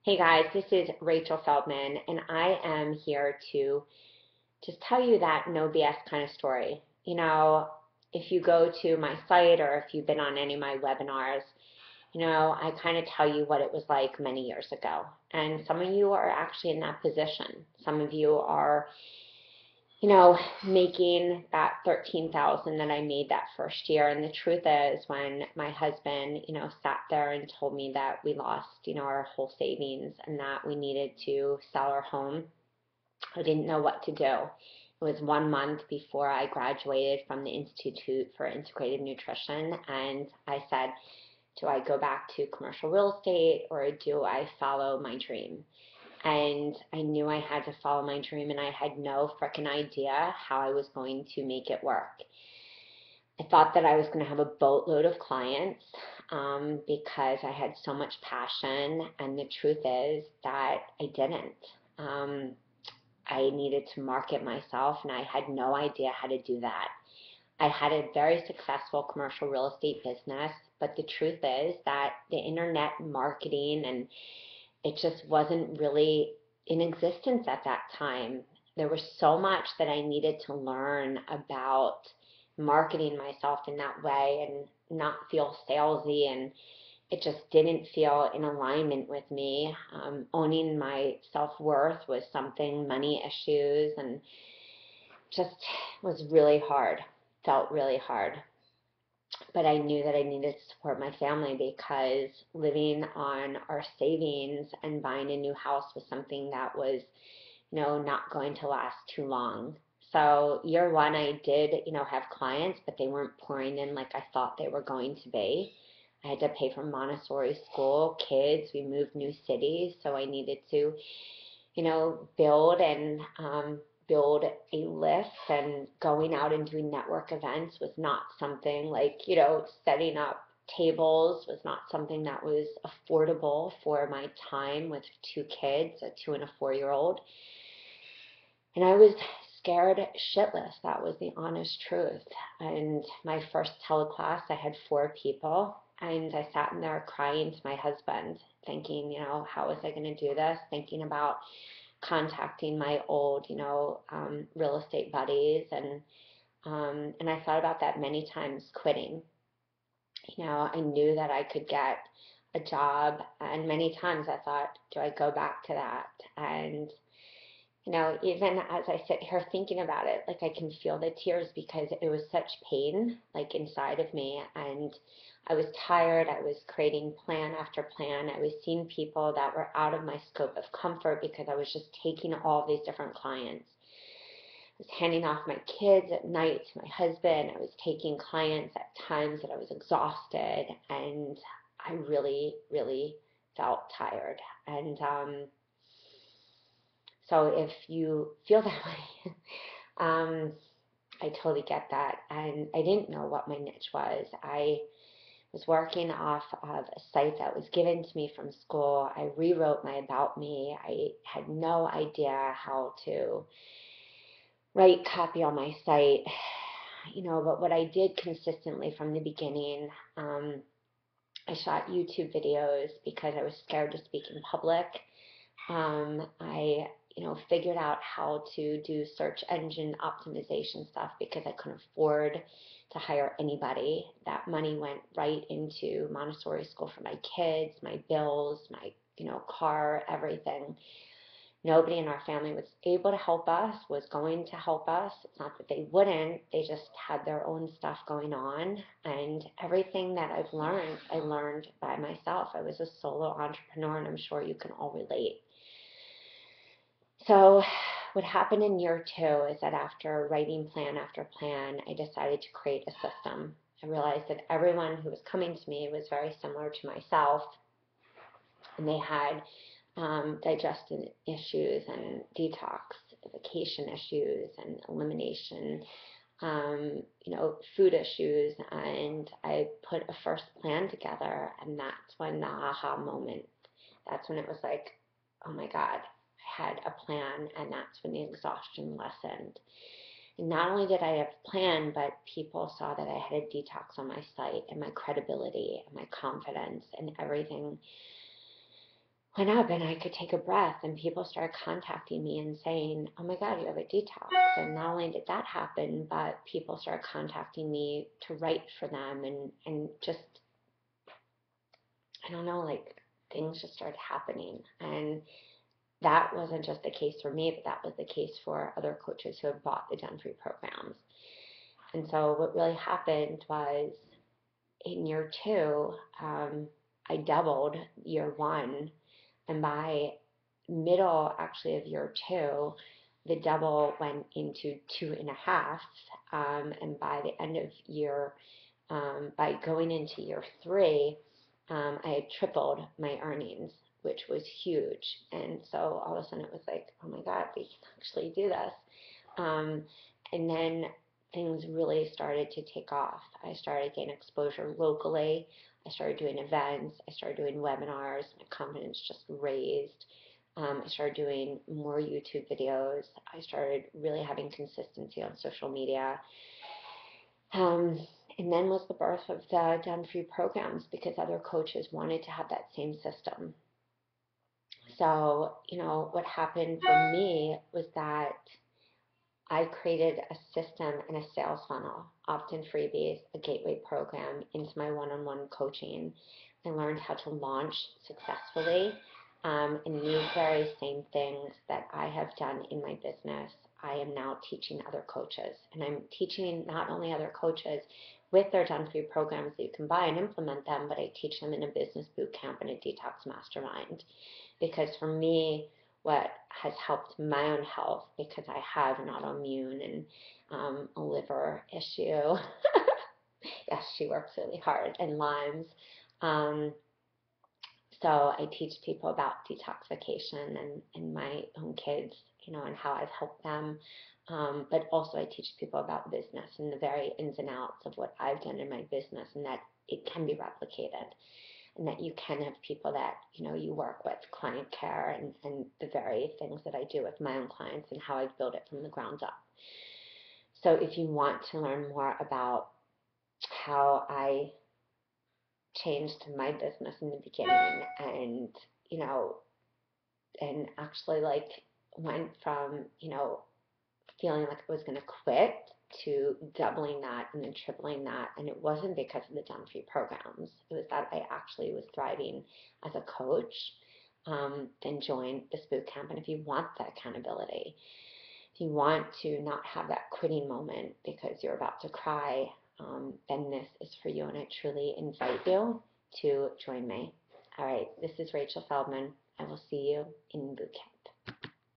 Hey guys, this is Rachel Feldman, and I am here to just tell you that no BS kind of story. If you go to my site or if you've been on any of my webinars, I kind of tell you what it was like many years ago. And some of you are actually in that position. Some of you are making that 13,000 that I made that first year. And the truth is, when my husband, sat there and told me that we lost, our whole savings and that we needed to sell our home, I didn't know what to do. It was 1 month before I graduated from the Institute for Integrative Nutrition, and I said, do I go back to commercial real estate or do I follow my dream? And I knew I had to follow my dream, and I had no frickin' idea how I was going to make it work. I thought that I was going to have a boatload of clients because I had so much passion, and the truth is that I didn't. Um, I needed to market myself, and I had no idea how to do that. I had a very successful commercial real estate business, but the truth is that the internet marketing and it just wasn't really in existence at that time. There was so much that I needed to learn about marketing myself in that way and not feel salesy, and it just didn't feel in alignment with me. Owning my self-worth was something, money issues, and just was really hard, felt really hard. But I knew that I needed to support my family because living on our savings and buying a new house was something that was, not going to last too long. So year one, I did, have clients, but they weren't pouring in like I thought they were going to be. I had to pay for Montessori school, kids, we moved new cities, so I needed to, build and build a list, and going out and doing network events was not something like, setting up tables was not something that was affordable for my time with two kids, a 2 and a 4-year-old. And I was scared shitless. That was the honest truth. And my first teleclass, I had 4 people, and I sat in there crying to my husband, thinking, how was I going to do this? Thinking about contacting my old, real estate buddies, and I thought about that many times, quitting. I knew that I could get a job, and many times I thought, do I go back to that? And even as I sit here thinking about it, like I can feel the tears because it was such pain, like inside of me. And I was tired. I was creating plan after plan. I was seeing people that were out of my scope of comfort because I was just taking all these different clients. I was handing off my kids at night to my husband. I was taking clients at times that I was exhausted, and I really, really felt tired. And so if you feel that way, I totally get that. And I didn't know what my niche was. I was working off of a site that was given to me from school. I rewrote my About Me. I had no idea how to write copy on my site, but what I did consistently from the beginning, I shot YouTube videos because I was scared to speak in public. I figured out how to do search engine optimization stuff because I couldn't afford to hire anybody. That money went right into Montessori school for my kids, my bills, my, car, everything. Nobody in our family was able to help us, was going to help us. It's not that they wouldn't, they just had their own stuff going on. And everything that I've learned, I learned by myself. I was a solo entrepreneur, and I'm sure you can all relate. So what happened in year two is that after writing plan after plan, I decided to create a system. I realized that everyone who was coming to me was very similar to myself, and they had digestion issues and detoxification issues and elimination, food issues. And I put a first plan together, and that's when the aha moment, that's when it was like, oh my God, I had a plan, and that's when the exhaustion lessened. And not only did I have a plan, but people saw that I had a detox on my site, and my credibility and my confidence and everything went up and I could take a breath, and people started contacting me and saying, oh my God, you have a detox. And not only did that happen, but people started contacting me to write for them, and just, I don't know, like things just started happening. And that wasn't just the case for me, but that was the case for other coaches who had bought the Done For You programs. And so what really happened was in year two, I doubled year one, and by middle actually of year two, the double went into 2.5, and by the end of by going into year three, I had tripled my earnings, which was huge. And so all of a sudden it was like, oh my God, we can actually do this. Um, and then things really started to take off. I started getting exposure locally. I started doing events. I started doing webinars. My confidence just raised. I started doing more YouTube videos. I started really having consistency on social media. Um, and then was the birth of the Done For You programs, because other coaches wanted to have that same system. So, what happened for me was that I created a system and a sales funnel, opt-in freebies, a gateway program into my one-on-one coaching. I learned how to launch successfully, and these very same things that I have done in my business, I am now teaching other coaches. And I'm teaching not only other coaches with their Done For You programs that you can buy and implement them, but I teach them in a business boot camp and a detox mastermind. Because for me, what has helped my own health, because I have an autoimmune and a liver issue. Yes, she works really hard, and Lyme's. Um, so I teach people about detoxification and my own kids, and how I've helped them. But also I teach people about business and the very ins and outs of what I've done in my business, and that it can be replicated, and that you can have people that you work with, client care, and the very things that I do with my own clients and how I've built it from the ground up. So if you want to learn more about how I changed my business in the beginning, and and actually like went from feeling like I was going to quit to doubling that and then tripling that. And it wasn't because of the Done For You programs. It was that I actually was thriving as a coach. Then join this boot camp. And if you want that accountability, if you want to not have that quitting moment because you're about to cry, then this is for you. And I truly invite you to join me. All right, this is Rachel Feldman. I will see you in boot camp.